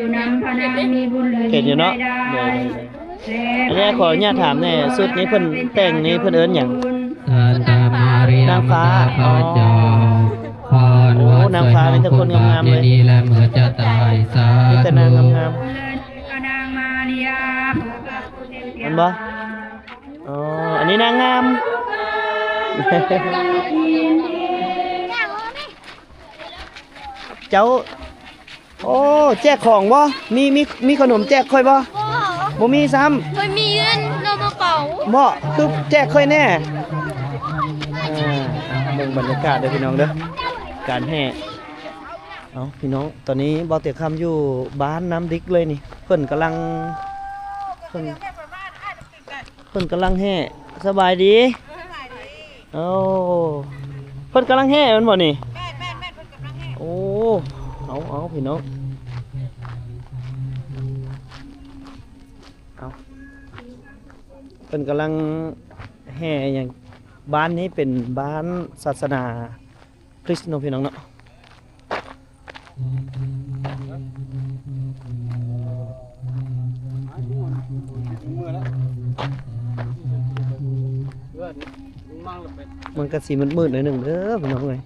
อยู่นำพนังมีบุญเลย เห็นอยู่เนาะอันนี้ขออนุญาตถามแน่สุดนี้เพิ่นแต่งนี้เพิ่นเอิ้นหยังนางฟ้าอ๋อโอ้นางฟ้าเป็นแต่คนงามๆเลยมีแต่นางงามๆเห็นบ่อ๋ออันนี้นางงาม เจ้าโอ้แจกของบ่มีขนมแจกค่อยบ่บ่มีซ้ำ เคยมีเงินในกระเป๋า บ่คือแจกค่อยแน่เบิ่งบรรยากาศเด้อพี่น้องเด้อการแห่เอาพี่น้องตอนนี้บ่เตียคำอยู่บ้านน้ำดิกเลยนี่เพิ่นกำลังแห่สบายดีโอ้เพิ่นกำลังแห่มันบ่นี่โอ้เอาพี่น้องเอาเพิ่นกำลังแห่อย่างบ้านนี้เป็นบ้านศาสนาคริสต์เนาะพี่น้องเนาะมันก็สีมืดๆหน่อยหนึ่งเด้อพี่น้องเอ้ย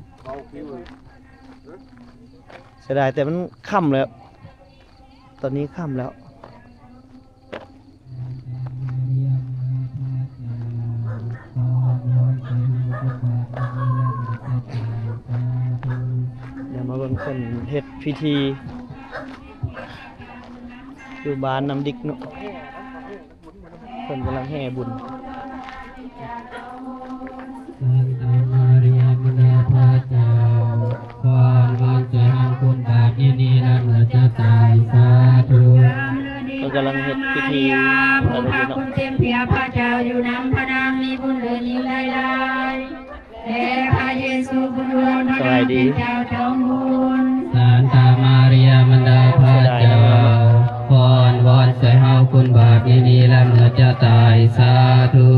เสียดายแต่มันค่ำแล้วตอนนี้ค่ำแล้วเดี๋ยวมาเบิ่งคนเฮ็ดพิธีอยู่บ้านน้ำดิกเนาะคนกำลังแห่บุญเรากำลังเฮ็ดพิธีอะไรอยู่เนาะเต็มเพียพระเจ้าอยู่น้ำพระนางมีบุญเหลือยิ่งใดๆแต่พระเยซูบุญล้วนพระนางเป็นเจ้าจอมบุญซานตามาริยามันดาพระเจ้าพรวอนใส่เฮาคุณบาปนี้และเมื่อจะตายสาธุ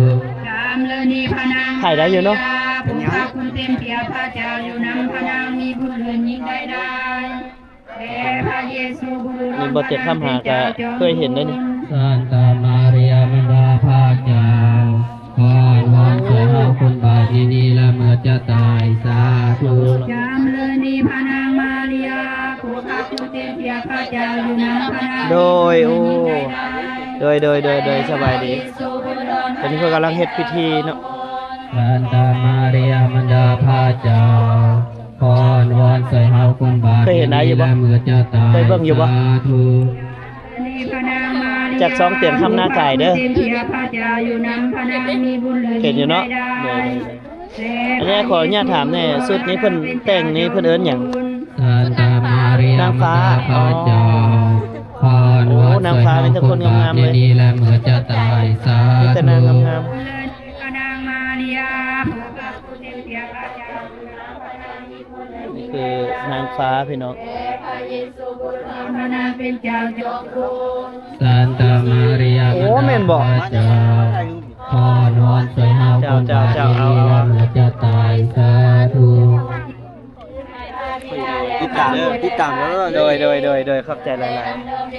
ถ่ายได้อยู่เนาะคุณพระคุณเต็มเพียพระเจ้าอยู่น้ำพระนางมีบุญเหลือยิ่งใดๆแต่พระเยซูบุญล้วนนี่บ่เจ็บข้ามหาก็เคยเห็นได้นี่ซานตามาริยามันดาพระเจ้าพรวอนใส่เฮาคุณบาปนี้และเมื่อจะตายสาธุจำเลยนี่พระนางมาริยาคุณพระคุณเต็มเพียพระเจ้าอยู่น้ำพระนางโดยสบายดีตอนนี้เขากำลังเฮ็ดพิธีเนาะซานตามาริยามันดาพระเจ้าพรวอนใส่เฮาคุณบาปนี้และเมื่อจะตายสาธุจากสองเตียงคำหน้าไก่เด้อเห็นอยู่เนาะอันนี้ขออนุญาตถามแน่สุดนี้เพิ่นแต่งนี้เพิ่นเอิ้นหยังนางฟ้าอ๋อโอ้นางฟ้าเป็นแต่คนงามๆเลยมีแต่นางงามๆนี่คือนางฟ้าพี่น้องซานตามาริยาโอ้แม่นบ่เจ้าพรวอนสวยเฮาคนบาปนี้และเมื่อจะตายสาธุติดตามแล้วโดยเข้าใจหลาย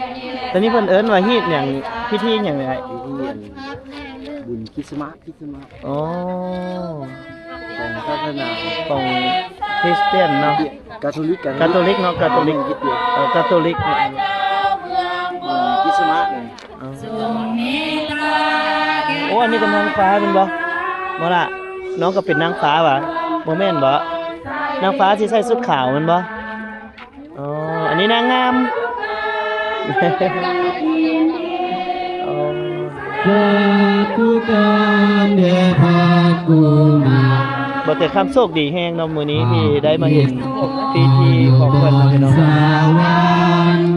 ๆตอนนี้เพิ่นเอิ้นว่าฮีดหยังพิธีหยังไงบุญคริสต์มาสอ๋อของศาสนาของคริสเตียนเนาะคาทอลิกเนาะคาทอลิกคาทอลิกคริสต์มาสโอ้อันนี้ก็นางฟ้าเป็นบ่ล่ะน้องก็เป็นนางฟ้าว่ะบ่แม่นบ่นางฟ้าที่ใส่ชุดขาวมันบ่อ๋ออันนี้นางงามทุกการเดชากุมาบ่แต่คำโชคดีแฮงเนาะมื้อนี้ที่ได้มาเห็นพิธีของเพิ่นนะพี่น้องสวรรค์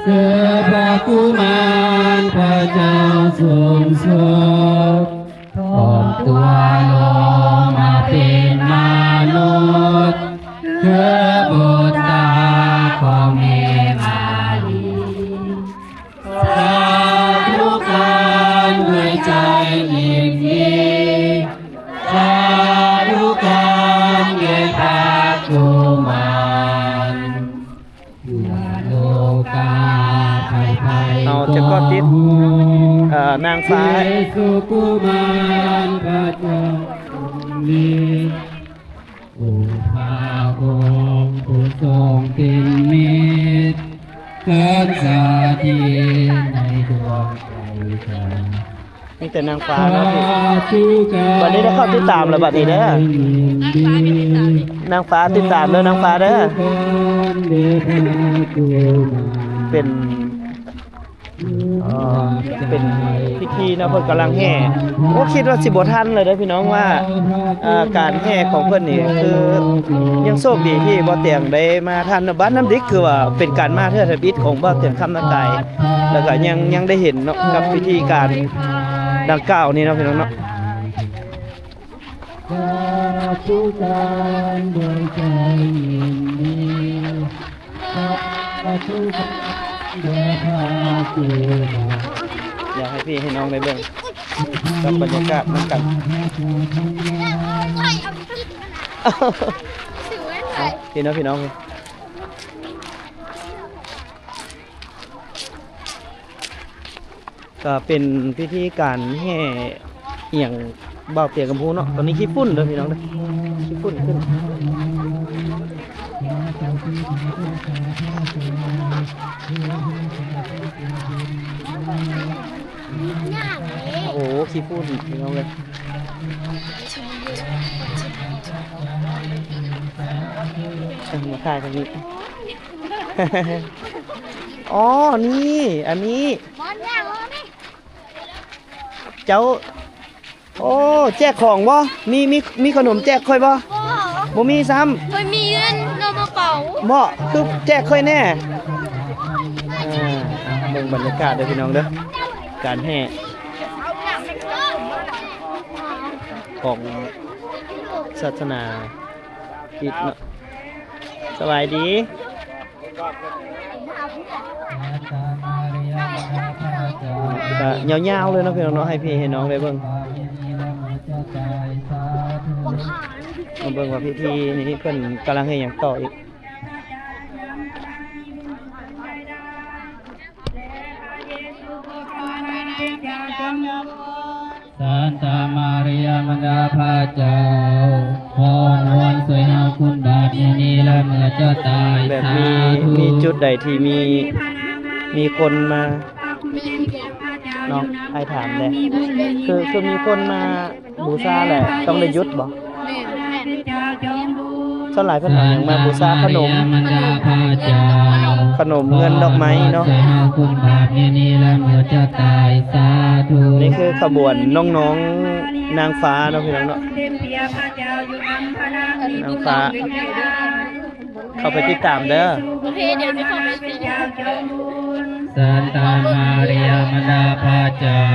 เสือพระกุมารพระเจ้าทรงโสดทอมตัวลงมาเป็นมนุษย์เพื่อบุตรตาของเมมาลีสาธุการด้วยใจยินดีสาธุการแก่พระกุมารโลกา เอาจะก็ติดนางฟ้า สุกุมารพระเจ้ามีอุปาองค์ผู้ทรงเป็นมิตรเกิดสาธิในดวงใจฉัน นี่แต่นางฟ้าเนาะพี่วันนี้ได้เข้าติดตามแล้วบัดนี้เด้อนางฟ้าติดตามเด้อนางฟ้าเด้อเป็นเป็นพิธีเนาะเพิ่นกำลังแห่ว่าคิดว่าสิบ่ทันเลยเด้อพี่น้องว่าการแห่ของเพิ่นนี่คือยังโชคดีที่บ่เตียงได้มาทันบ้านน้ำดิกคือว่าเป็นการมาเทื่อทบิดของบ่เตียงคำนาไกแล้วก็ยังได้เห็นเนาะกับพิธีการดังกล่าวนี่เนาะพี่น้องเนาะ ทุกการโดยใจยินดีทุกการโดยพระกุณา อยากให้พี่ให้น้องได้เบิ่งกับบรรยากาศนำกัน พี่น้องก็เป็นพิธีการแห่เอียงบ่าวเตียกัมพูเนาะตอนนี้ขี้ฝุ่นเด้อพี่น้องเด้อขี้ฝุ่นขึ้นโอ้โหขี้ฝุ่นพี่น้องเลยมาถ่ายทางนี้ อ๋อนี่อันนี้เจ้าโอ้แจกของบ่มีขนมแจกค่อยบ่บ่มีซ้ำ ไม่มีเงินเรามาเป่า บ่คือแจกค่อยแน่เบิ่งบรรยากาศเด้อพี่น้องเด้อการแห่ของศาสนาคริสต์เนาะสบายดีก็ยาวๆเลยเนาะพี่น้องเนาะให้พี่ให้น้องได้เบิ่งมาเบิ่งว่าพิธีนี้เพิ่นกำลังเฮ็ดหยังต่ออีก สันตามาริยามดาพระเจ้าพรวันสวยเฮาคุณบาทนี้และเมื่อเจ้าตาย แบบมีจุดใดที่มีคนมาน้องไอ้ถามเลยคือมีคนมาบูชาแหละต้องได้ยุดบ่ส่วนหลายเพิ่นเอาหยังมาบูชาขนมเงินดอกไม้เนาะนี่คือขบวนน้องๆนางฟ้าเนาะพี่น้องเนาะนางฟ้าเข้าไปติดตามเด้อ โอเคเดี๋ยวจะเข้าไปสิ สันตามาริยามดาพระเจ้า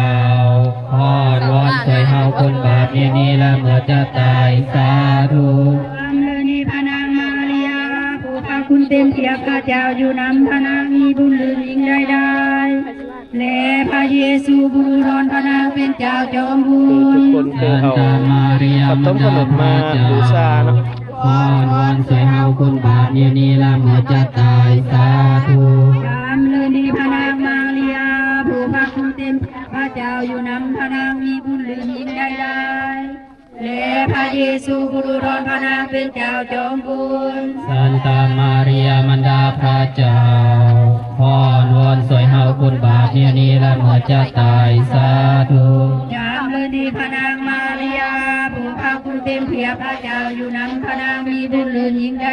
พรวอนสวยเฮาคนบาปนี้และเมื่อจะตายสาธุ คุณเต็มเพียบข้าเจ้าอยู่นำพระนางมีบุญลือยิ่งได้และพระเยซูบุรุษรพระนางเป็นเจ้าจอมบุ คือทุ ญ กคนคือเอาข้าวต้มขนมมาบูชาเนาะ พรวอนสวยเฮาคนบาปนี้และเมื่อจะตายสาธุ ตามเลยดีพระนางมาเรียผู้พระคุณเต็มพระเจ้าอยู่นำพระนางมีบุญลือยิ่งได้และพระเยซูบุรุษรพระนางเป็นเจ้าจอมบุญ สันตามาริยามดาพระเจ้าพรวอนสวยเฮาคนบาปนี้และเมื่อจะตายสาธุ ยามเลยดีพระนางมาเรียผู้พระคุณเต็มเพียบพระเจ้าอยู่นำพระนางมีบุญลือยิ่งได้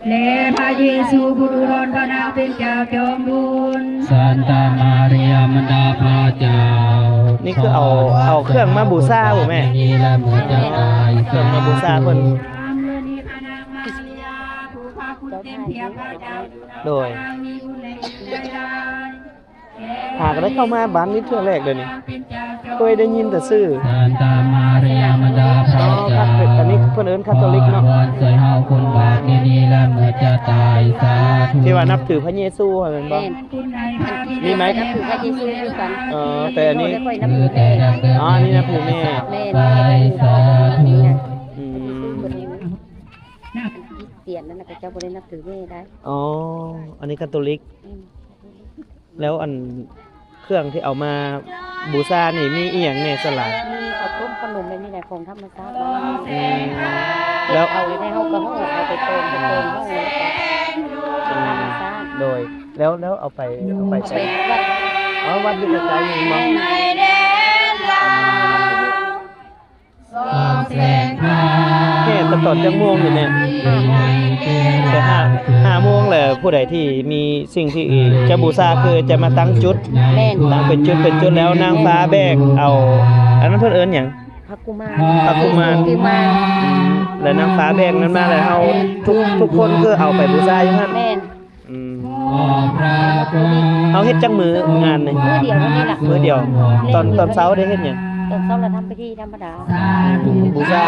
และพระเยซูบุรุษรพระนางเป็นเจ้าจอมบุญ สันตามาริยามดาพระเจ้า นี่คือเอาเครื่องมาบูชาบ่แม่ นี้และเมื่อจะตาย เครื่องมาบูชาเพิ่นโดยหากได้เข้ามาบ้านนี้เทื่อแรกเลยนี่เคยได้ยินแต่ชื่อ สันตามาริยามดาพระเจ้า อันนี้เพิ่นเอิ้นคาทอลิกเนาะ วอนสวยเฮาคนบาปนี้และเมื่อจะตายสาธุ ที่ว่านับถือพระเยซูเหมือนบ่มีไหม นับถือพระเยซูด้วยกัน แต่อันนี้ ไม่ค่อยนับ คือ ถือ แต่ แม่ ดังเดิม อ๋ออันนี้นับถือแม่ ไปสาธุ อืม คนนี้เสียนนั่นนะเจ้าบรินับถือแม่ได้ อ๋ออันนี้คาทอลิก แล้วอันเครื่องที่เอามาบูชานี่มีอีหยังแน่สลาย มีข้าวต้มขนมอะไรนี่แหละของธรรมชาติบ้าง แล้ว เอาไว้ให้เฮากระห้องเอาไปเติมห้องแล้วก็ธรรมชาติ โดยแล้วเอาไป ไป ใช้ วัด อ๋อวัดอยู่ใกล้ๆนี่มั้ง แค่ตอนจังม่วงอยู่เนี่ยแต่ห้าโมงแหละผู้ใดที่มีสิ่งที่จะบูชาคือจะมาตั้งจุด แม่น ตั้งเป็นจุดแล้วนางฟ้าแบกเอาอันนั้นเพิ่นเอิ้นหยัง พระกุมาร พระกุมาร กุมาร แล้วนางฟ้าแบกนั้นมาแล้วเฮาทุกคนคือเอาไปบูชาอยู่หั่น แม่น อืมเฮาเฮ็ดจังมืองานนี่ มื้อเดียวเท่านี้ล่ะ มื้อเดียวตอนเช้าได้เฮ็ดหยัง ตอนเช้าเราทำพิธีธรรมดา บูชา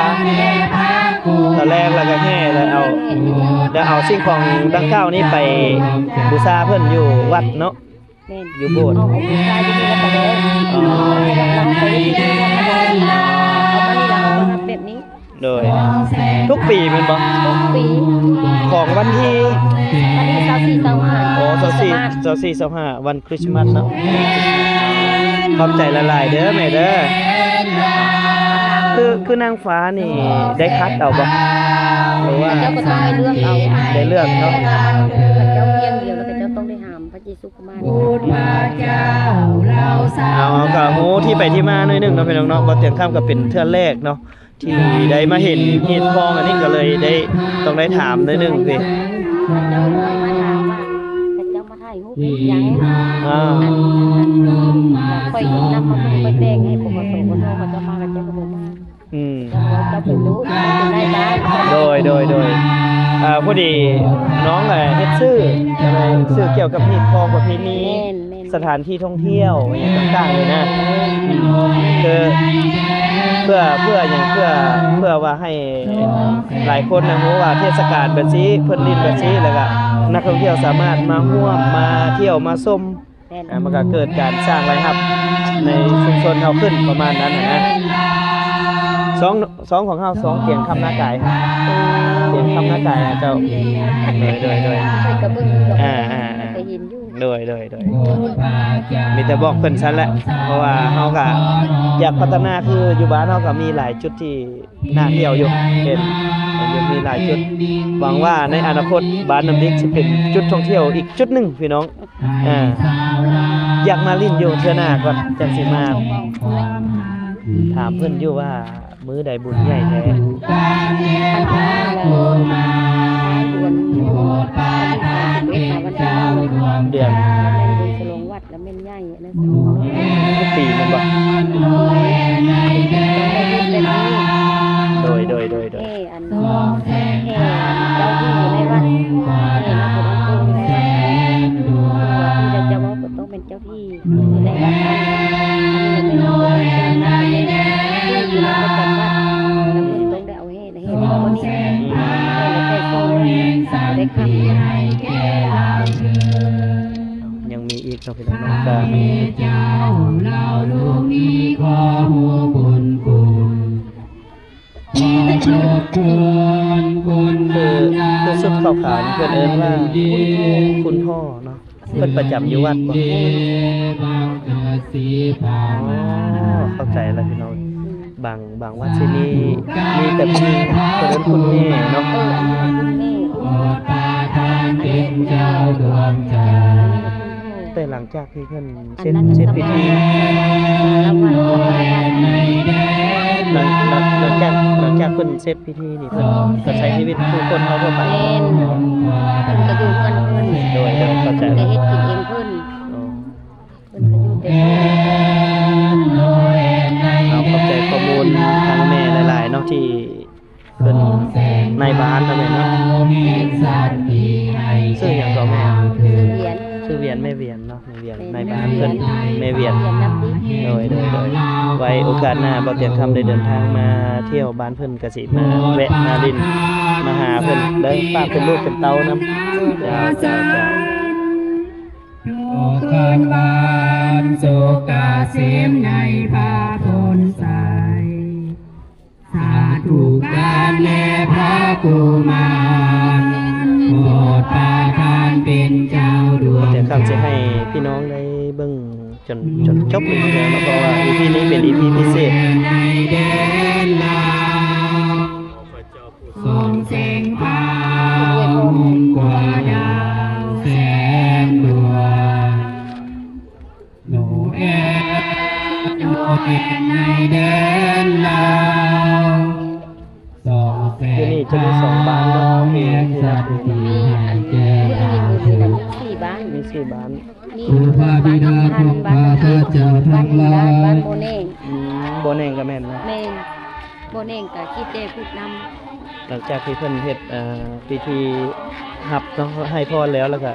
ตอนแรกแล้วก็แห่แล้วเอาสิ่งของดังกล่าวนี้ไปบูชาเพิ่นอยู่วัดเนาะ แม่น อยู่โบสถ์ เอาบูชาที่นี่แล้วก็เลยเราไปพิธีธรรมดาเอามานี่ล่ะเอามาทำแบบนี้ โดยทุกปีแม่นบ่ ทุกปี ของวันที่ วันที่24 โอ้24 25วันคริสต์มาสเนาะขอบใจละลายเด้อแม่เด้อคือนางฟ้านี่ได้คัดเอาบ่หรือว่า เจ้าก็ต้องให้เลือกเอา ได้เลือกเนาะ เจ้าเพียงเดียวแล้วก็เจ้าต้องได้หามพระเยซูกุมาร เอาก็โหที่ไปที่มาหน่อยหนึงเนาะพี่น้องเนาะบ่เตียงข้ามก็เป็นเทื่อแรกเนาะที่ได้มาเห็นเห็ดทองอันนี้ก็เลยได้ต้องได้ถามหน่อยหนึงพี่ เจ้ามาถามว่าเจ้ามาถ่ายรูปเป็นยัง อ่า ค่อยนำมาไปแบ่งให้ผมมาส่งมาส่งมาเจ้ามากับเจ้าก็บอกมา อืม เจ้าเป็นรู้เป็นได้บ้าง โดยพอดีน้องเฮ็ดชื่ออะไรชื่อเกี่ยวกับเฮ็ดทองประเพณี แม่นแม่น สถานที่ท่องเที่ยวอย่างต่างๆเลยนะคือเพื่ออย่างเพื่อว่าให้หลายคนนะรู้ว่าเทศกาลแบบนี้เพิ่นลิ้นแบบนี้แล้วก็นักท่องเที่ยวสามารถมาร่วมมาเที่ยวมาชม แม่น มันก็เกิดการสร้างรายรับในชุมชนเฮาขึ้นประมาณนั้นนะสองของเฮา2เตียงคำหน้ากายเตียงคำหน้ากายนะเจ้าโดย ใส่กระเบื้องดอก อ่า ไปเห็นอยู่ โดยมีแต่บอกเพิ่นซั่นแหละเพราะว่าเฮาก็อยากพัฒนาคืออยู่บ้านเฮาก็มีหลายจุดที่น่าเที่ยวอยู่เห็นยังมีหลายจุดหวังว่าในอนาคตบ้านน้ำดิกสิเป็นจุดท่องเที่ยวอีกจุดหนึงพี่น้องอยากมาลิ้นอยู่เทื่อหน้าก่อนจังสิมาถามเพิ่นอยู่ว่ามื้อใดบุญใหญ่แท้ เดือนวันที่31 เดือน แม่นบุญฉลองวัดแล้วแม่นใหญ่อันนั้น ทุกปีแม่นบ่โดย เอ้อันเจ้าที่อยู่ในวัดนักบุญอยู่ในวัดที่เจ้าว่าต้องเป็นเจ้าที่ในวัดอันนี้เป็นที่อยู่ในประจำวัดแล้วบุญต้องได้เอาให้ในเหตุวันนี้แล้วแต่โซได้คำ ยังมีอีกเนาะพี่น้องก็ เจ้าเราลูกนี้ขอหูบุญคุณขอจบคุณ คือสุดขาวๆนี่เพิ่นเอิ้นว่าคุณพ่อเนาะเพิ่นประจำอยู่วัดบ่เข้าใจแล้วพี่น้องบางวัดที่นี่มีแต่พี่เพิ่นเอิ้นคุณแม่เนาะ เป็นเจ้าดวงใจ แต่หลังจากที่เพิ่นเสร็จพิธีหลังจากเพิ่นเสร็จพิธีนี่เพิ่นก็ใช้ชีวิตผู้คนเฮาทั่วไป ก็อยู่กันเพิ่น โดยเข้าใจ ได้ แล้ว เฮ็ดกินเองเพิ่น อ๋อ เพิ่นก็อยู่แต่ เอาเข้าใจข้อมูลทางแม่หลายๆเนาะที่เพิ่นในบ้านทำไมเนาะชื่อหยังก็แม่ เหรียญ ชื่อเวียนแม่เวียนเนาะแม่เวียนในบ้านเพิ่นแม่เวียน เหรียญนับดิ โดยไว้โอกาสหน้าบ่เตียงคำได้เดินทางมาเที่ยวบ้านเพิ่นก็สิมาแวะมาลินมาหาเพิ่นเด้อฝากเป็นลูกเป็นเต้านำเจ้า โอคำบานสุกาเสียมในพาพลใสสาธุการแลพระกุมารโปรดประทานเป็นเจ้าดว แต่คำจะให้พี่น้องได้เบิ่งจนจบเลยแล้วก็ว่า EP นี้เป็น EP พิเศษ ในแดนลาวส่องแสงพามกว่าดาวแสนดวงโนเอโนเอในแดนลาวส่องแสง ที่นี่จะมี2บ้านเนาะมี สัตว์ที่ให้แก่ มี อา สี่บ้าน มี4บ้าน ครูพระบิดาของข้าพเจ้าทั้งหลาย บ้านโบเน่ง บ่แน่งก็แม่นนะ เมนโบเน่งกับคิดเดพูดน หลังจากที่เพิ่นเฮ็ดพิธีหับเนาะให้พรแล้วก็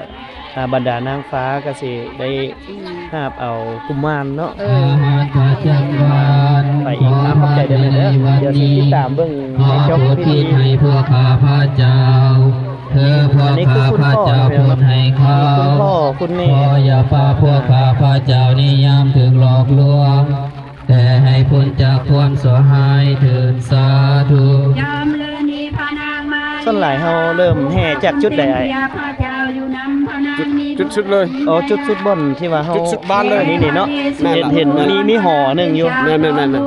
บรรดานางฟ้าก็สิได้ ำ หาบเอากุมารเนาะ อาหารพระจันทร์วาน ไปอีกขอบใจเด้อเด้อเดี๋ยวสิติดตามเบิ่ง ขอ ในจบ โปรด พิ ทิ ธี ศให้พวกข้าพเจ้าเธอพวกข้าพเจ้าโปรดให้เขา คุณพ่อคุณ ข แม่ ออย่าพาพวกข้าพเจ้านิยามถึงหลอกลวง แต่ให้พ้นจากความเสียหายเถิดสาธุ ยามเลินีพานางมา ส่วนหลายเฮาเริ่มแห่จากจุดใดไอ้ พระเจ้าอยู่นำพระนางมี จุดสุดเลย อ๋อจุดสุดบนที่ว่าเฮา จุดสุดบ้านเลย อันนี้นี่เนาะ แม่นล่ะ เห็นมีหอหนึงอยู่ แม่นนั่นแหละ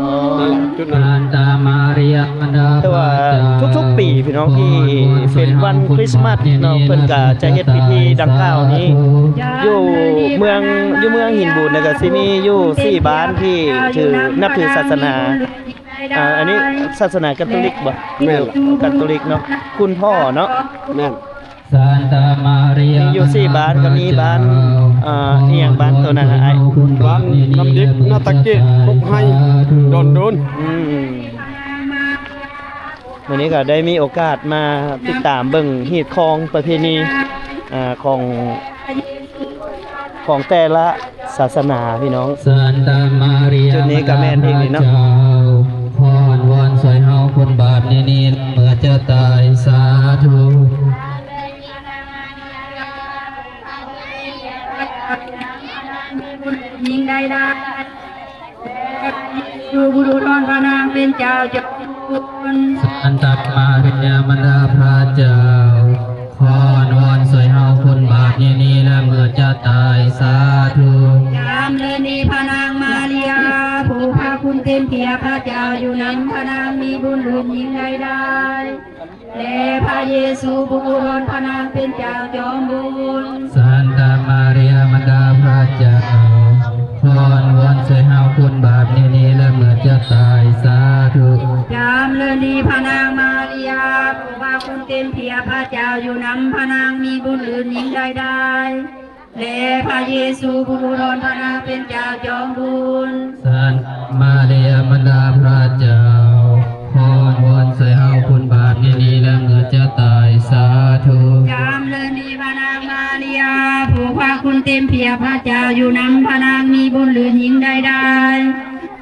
จุดนั้น การตามาเรียมดา แต่ว่าทุกๆปีพี่น้องที่เป็นวันคริสต์มาสเนาะเพิ่นก็จะเฮ็ดพิธีดังกล่าวนี้ อยู่เมืองหินบูนเนี่ยก็สิมีอยู่4บ้านที่นับถือศาสนาอันนี้ศาสนาคาทอลิกบ่ แม่นล่ะ คาทอลิกเนาะคุณพ่อเนาะ แม่น สานตามาเรีย มีอยู่4บ้านก็มีบ้านอีหยังบ้านตัวนั้นน่ะไอ้ บ้านน้ำดิบนาตะเกะพกให้โดน วันนี้ก็ได้มีโอกาสมาติดตามเบิ่งฮีตคองประเพณีของแต่ละศาสนาพี่น้อง สานตามาเรีย จุดนี้ก็แม่นอีกนี่เนาะ พรวอนสวยเฮาคนบาปนี่เมื่อจะตายสาธุ ยิงได้ดูบุรุษรอนพระนางเป็นเจ้าจอมคุณ สันตัดมาเรียมดาพระเจ้าขอนวอนสวยเฮาคนบาปนี่และเมื่อจะตายสาธุ ยามเลนีพระนางมาเรียผู้พาคุณเต็มเพียพระเจ้าอยู่นั้นพระนางมีบุญหลุนยิงได้และพระเยซูบุรุษรอนพระนางเป็นเจ้าจอมบุญ สันตามาเรียมดาพระเจ้าขอนวอนสวยเฮาคนบาปนี่และเมื่อจะตายสาธุ ยามเลนีพระนางมาเรียผู้พาคุณเต็มเพียพระเจ้าอยู่นั้นพระนางมีบุญหลุนยิงได้และพระเยซูบุรุษรอนพระนางเป็นเจ้าจอมบุญ สันมาเรียมดาพระเจ้าขอนวอนสวยเฮาคนบาปนี่และเมื่อจะตายสาธุ ยามเลนีพระนางมาเรียผู้พาคุณเต็มเพียพระเจ้าอยู่นำพระนางมีบุญหรือยิ่งได้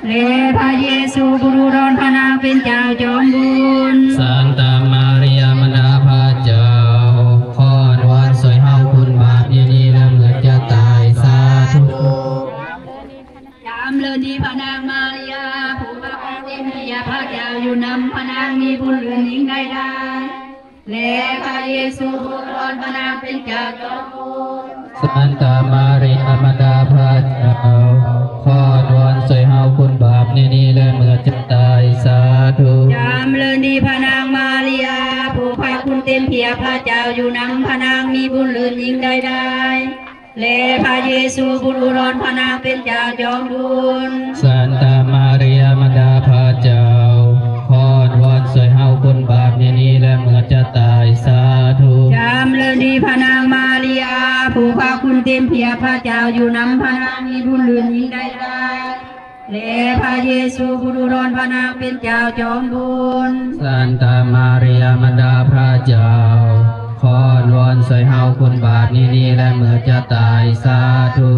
และพระเยซูบุรุษรอนพระนางเป็นเจ้าจอมบุญ สันตามาเรียมดาพระเจ้าขอนวอนสวยเฮาคนบาปนี่และเมื่อจะตายสาธุ ยามเลนีพระนางมาเรียผู้พาคุณเต็มเพียพระเจ้าอยู่นำพระนางมีบุญหรือยิ่งได้และพระเยซูบุรุษรอนพระนางเป็นเจ้าจอมบุญ สันตามาเรียมดาพระเจ้าขอนวอนสวยเฮาคนบาปนี่และเมื่อจะตายสาธุ ยามเลนีพระนางมาเรียผู้พาคุณเต็มเพียพระเจ้าอยู่นำพระนางมีบุญหรือยิ่งได้และพระเยซูบุรุษรอนพระนางเป็นเจ้าจอมบุญ สันตามาเรียมดาพระเจ้าขอนวอนสวยเฮาคนบาปนี่และเมื่อจะตายสาธุ ยามเลนีพระนางมาเรียผู้พาคุณเต็มเพียพระเจ้าอยู่นำพระนางมีบุญหรือยิ่งได้และพระเยซูบุรุษรอนพระนางเป็นเจ้าจอมบุญ สันตามาเรียมดาพระเจ้าขอนวอนสวยเฮาคนบาปนี่และเมื่อจะตายสาธุ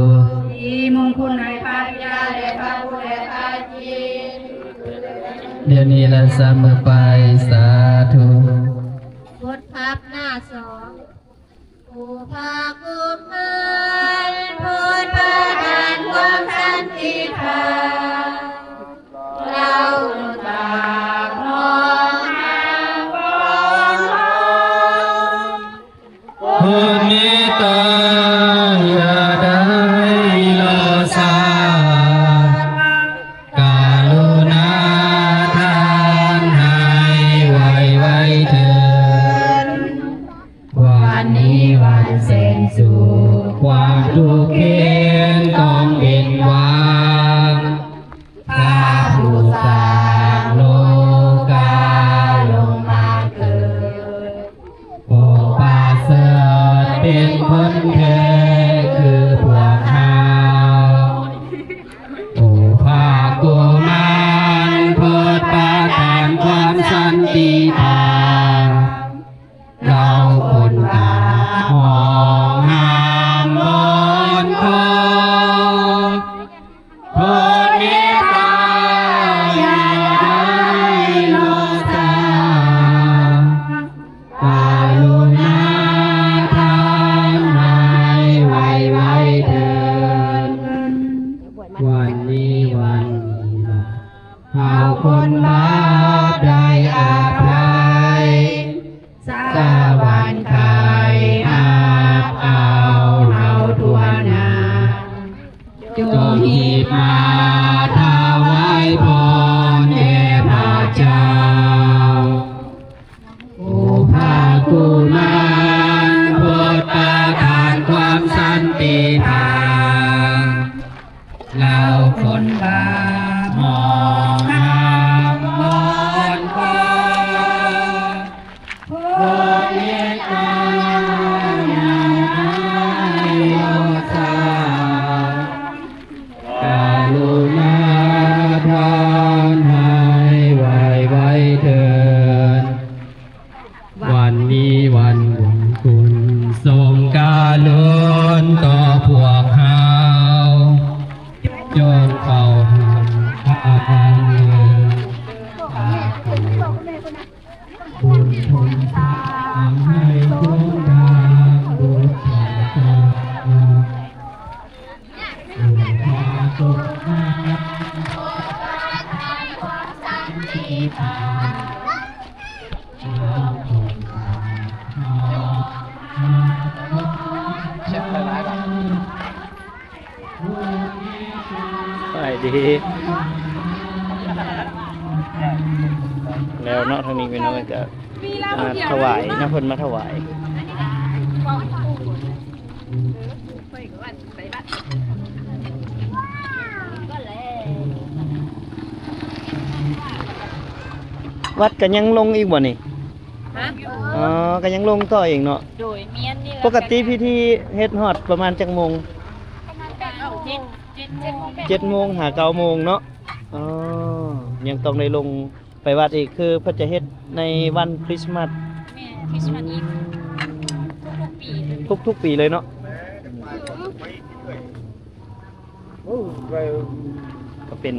ที่มงคลในพระบิดาและพระบุตรและพระจิต เดี๋ยวนี้และเสมอไปสาธุ บทพับหน้าสองผู้พากุมารพูดประทานความสันติภาพเราตากมองหาบนหอ พุทธเมตตาโย ทุกเข็นต้องเว้นวางข้าผู้สร้างโลกาลงมาเกิดโอปาเสดเป็นคนแท้คือพวกเฮาโอภากุมารโปรดประทานความสันติภาพเราคนตาหองหามบอนคอโปรดเมตตาอย่าได้โลตากรุณาทานให้ไวเถิดวันนี้วันเอาคนบาปได้อาภัยสวรรค์ไทยอาบเอาเราทั่วหน้าจงหีบมาถวายพรแด่พระเจ้าโอภากุมารโปรดประทานความสันติภาพเราคนบาปมองหามบอนคอโปรดเมตตาอย่าได้โลตากรุณาทานให้ไวเถิดวันนี้วันบุญคุณทรงกาลุนต่อพวกเฮาจนเข้าถึงพระพันเงินบุญทุนสร้างให้ดวงดาวบุญชาติบุญพาสุขมาที่พาไปดีแล้วเนาะทางนี้พี่น้องก็ถวายน้ำเพิ่นมาถวายวัดกันยังลงอีกบ่นี่อ๋อกันยังลงต่ออีกเนาะ โดยเมียนนี่ ปกติพิธีเฮ็ดฮอดประมาณจักโมง 7 โมงหา9 โมงเนาะอ๋อยังต้องได้ลงไปวัดอีกคือเพิ่นจะเฮ็ดในวันคริสต์มาส คริสต์มาสอีฟทุกปีเลย ทุกปีเลยเนาะก็เป็น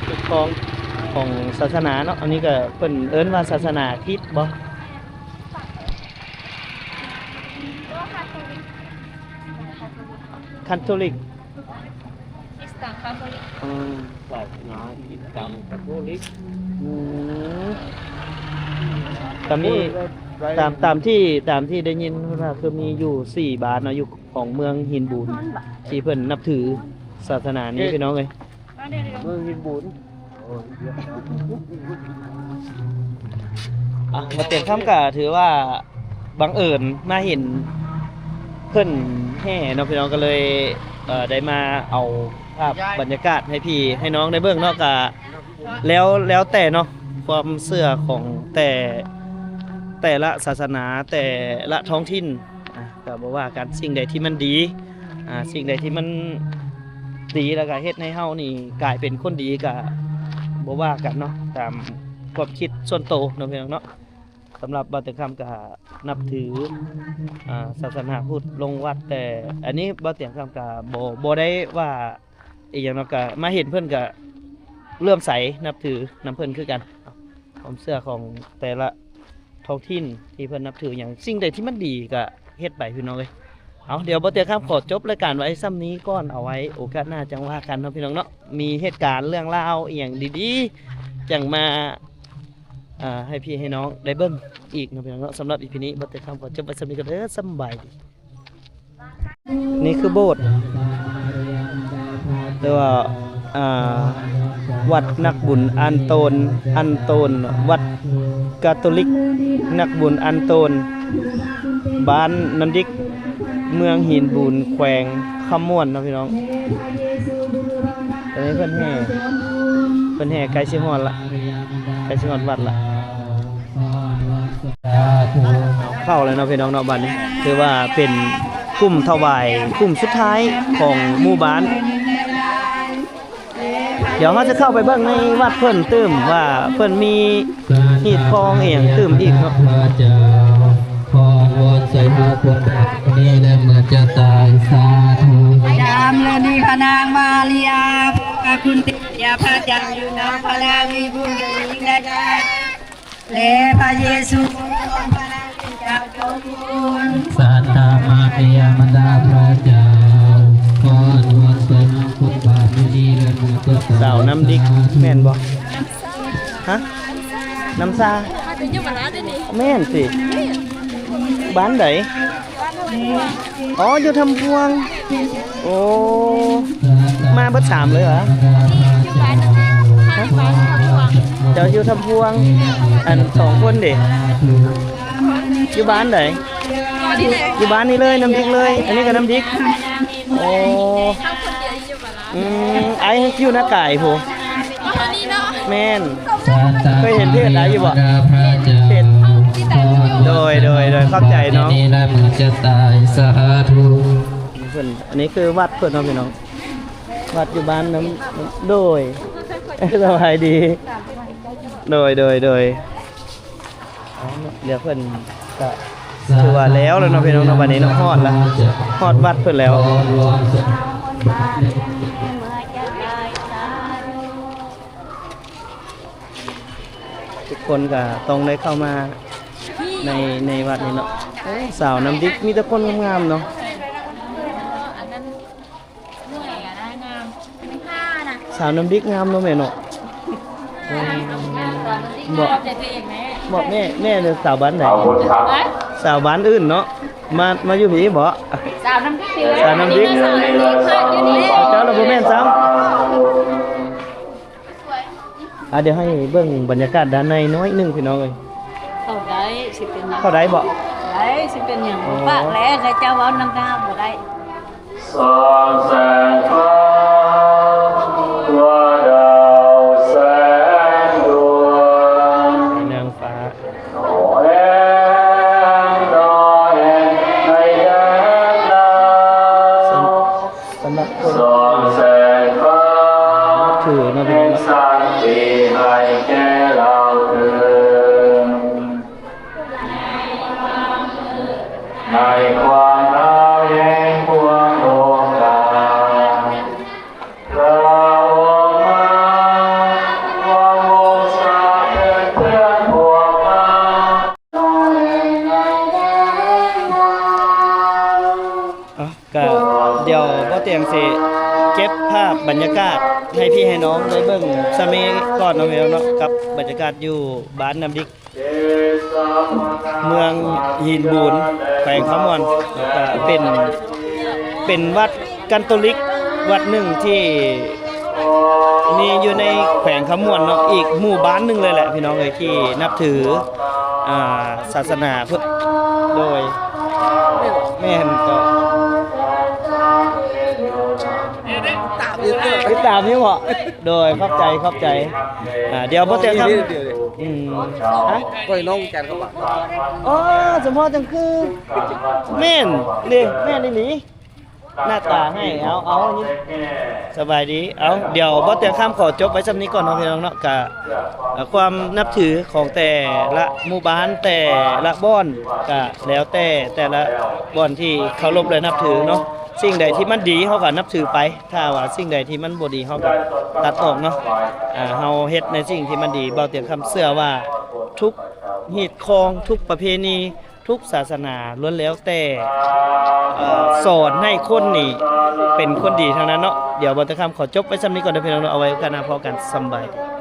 จุดของศาสนาเนาะอันนี้ก็เพิ่นเอิ้นว่าศาสนาคริสต์บ่คาทอลิก คริสตังคาทอลิก ศาสนาคริสต์คาทอลิกก็มีตามที่ได้ยินว่าคือมีอยู่4 บาทเนาะอยู่ของเมืองหินบูนที่เพิ่นนับถือศาสนานี้พี่น้องเอ้ยเมืองหินบูนมาเต็มค่ำก็ถือว่าบังเอิญมาเห็นเพิ่นแห่เนาะพี่น้องก็เลยได้มาเอาภาพบรรยากาศให้พี่ให้น้องได้เบิ่งเนาะก็แล้วแต่เนาะความเชื่อของแต่ละศาสนาแต่ละท้องถิ่นก็บอกว่าการสิ่งใดที่มันดีสิ่งใดที่มันดีแล้วก็เฮ็ดให้เฮานี่กลายเป็นคนดีก็บ่ว่ากันเนาะตามความคิดส่วนตัวเนาะพี่น้องเนาะสำหรับบ่เตียงคำก็นับถือศาสนาพุทธลงวัดแต่อันนี้บ่เตียงคำก็บ่ได้ว่าอีหยังเนาะก็มาเห็นเพิ่นก็เลื่อมใสนับถือนํเพิ่นคือกันความเชื่อของแต่ละท้องถิ่นที่เพิ่นนับถืออย่างสิ่งใดที่มันดีก็เฮ็ดไปพี่น้องเอ้ยเอาเดี๋ยวบ่เตียงคำขอจบรายการไว้ซ้ำนี้ก่อนเอาไว้โอกาสหน้าจังว่ากันเนาะพี่น้องเนาะมีเหตุการณ์เรื่องราวอีหยังดีๆจังมาให้พี่ให้น้องได้เบิ่งอีกนะพี่น้องเนาะสำหรับอีพีนี้บ่เตียงคำขอจบไว้ซ้ำนี้กันเด้อสำบายดีนี่คือโบสถ์หรือว่าวัดนักบุญอันโตนวัดคาทอลิกนักบุญอันโตน บ้านน้ำดิกเมืองหินบูนแขวงคำม่วนเนาะพี่น้องตอนนี้เพิ่นแห่ใกล้สิฮอดละใกล้สิฮอดวัดละเข้าเลยเนาะพี่น้องเนาะบัดนี้ถือว่าเป็นกลุ่มถวายกลุ่มสุดท้ายของหมู่บ้านเดี๋ยวเราจะเข้าไปเบิ่งในวัดเพิ่นตื้มว่าเพิ่นมีหีบคองอีหยังตื้มอีกเนาะ พรวนใส่หัวคนแบบนี้แล้วเมื่อจะตายสาธุ ยามเลนีพนางมาลียาพระคุณติยาพระเจ้าอยู่น้ำพนางมีบุญยิ่งได้และพระเยซูพนางเป็นเจ้าจงคุณ สัตตามาเปียมันดาพระเจ้าพรวนใส่หัวคนแบบนี้แล้วเมื่อจะตาย สาวน้ำดิกแม่นบ่ฮะน้ำซาแม่นสิบ้านไหนอ๋ออยู่ทำพวงโอ้มาเบิดสามเลยเหรอฮะเจ้าอยู่ทำพวงอันสองคนเด็กอยู่บ้านไหนอยู่บ้านนี้เลยน้ำดิกเลยอันนี้ก็น้ำดิกโอ้ไอ้อยู่หน้าไก่ผู้แม่นเคยเห็นเพจไหนอยู่บ่เพจโดยเข้าใจเนาะ นี่แหละเมื่อจะตายสาธุ เพิ่นอันนี้คือวัดเพิ่นเนาะพี่น้องวัดอยู่บ้านน้ำโดยสบายดีโดยอ๋อเดี๋ยวเพิ่นก็ถือว่าแล้วเนาะพี่น้องเนาะวันนี้เนาะฮอดละฮอดวัดเพิ่นแล้วทุกคนก็ต้องได้เข้ามาในวัดนี้เนาะสาวน้ำดิกมีแต่คนงามๆเนาะสาวน้ำดิกงามเนาะแม่เนาะบอกแม่เลยสาวบ้านไหนสาวบ้านอื่นเนาะมาอยู่ผีบ่สาวน้ำดิกเจ้าเราบ่แม่นซ้ำเดี๋ยวให้เบิ่งบรรยากาศด้านในน้อยนึงพี่น้องเอ้ยเข้าได้สิเป็นหยังปากแหลใครเจ้าเว้านำตาบ่ได้สองแสงฟ้าว่าดาวแสงดวงนางฟ้าในแดนนาสำหรับคนแสงฟ้าถือนะพี่น้องให้แก่เราเถิดในความหนาวเย็นพวงโลกาเราออกมาความโมชาเป็นเพื่อนพวกมาก็เดี๋ยวบ่เตียงสิเก็บภาพบรรยากาศให้พี่ให้น้องได้เบิ่งสมัยก่อนเนาะพี่น้องเนาะกับบรรยากาศอยู่บ้านน้ำดิกเมืองหินบูนแขวงคำม่วนแล้วก็เป็นวัดกัตลิกวัดหนึ่งที่มีอยู่ในแขวงคำม่วนเนาะอีกหมู่บ้านหนึงเลยแหละพี่น้องเอ้ยที่นับถือศาสนาพุทธโดยแม่นก็ติดตามนี่บ่โดยเข้าใจเดี๋ยวบ่เตียงครับฮะ ก็น้องแกนเขาบอก อ๋อสมพอจังคือแม่นนี่แม่นอีหลีหน้าตาให้เอานี่สบายดีเอาเดี๋ยวบ่เตียงข้ามขอจบไว้ซำนี้ก่อนเนาะพี่น้องเนาะกะความนับถือของแต่ละหมู่บ้านแต่ละบ้านก็แล้วแต่ละบ้านที่เคารพและนับถือเนาะสิ่งใดที่มันดีเฮาก็นับถือไปถ้าว่าสิ่งใดที่มันบ่ดีเฮาก็ตัดออกเนาะเฮาเฮ็ดในสิ่งที่มันดีบ่เตียงคำเชื่อว่าทุกฮีตคองทุกประเพณีทุกศาสนาล้วนแล้วแต่สอนให้คนนี่เป็นคนดีทั้งนั้นเนาะเดี๋ยวบ่เตียงคำขอจบไว้ซำนี้ก่อนเด้อพี่น้องเนาะเอาไว้โอกาสหน้าพบกันสำบายดี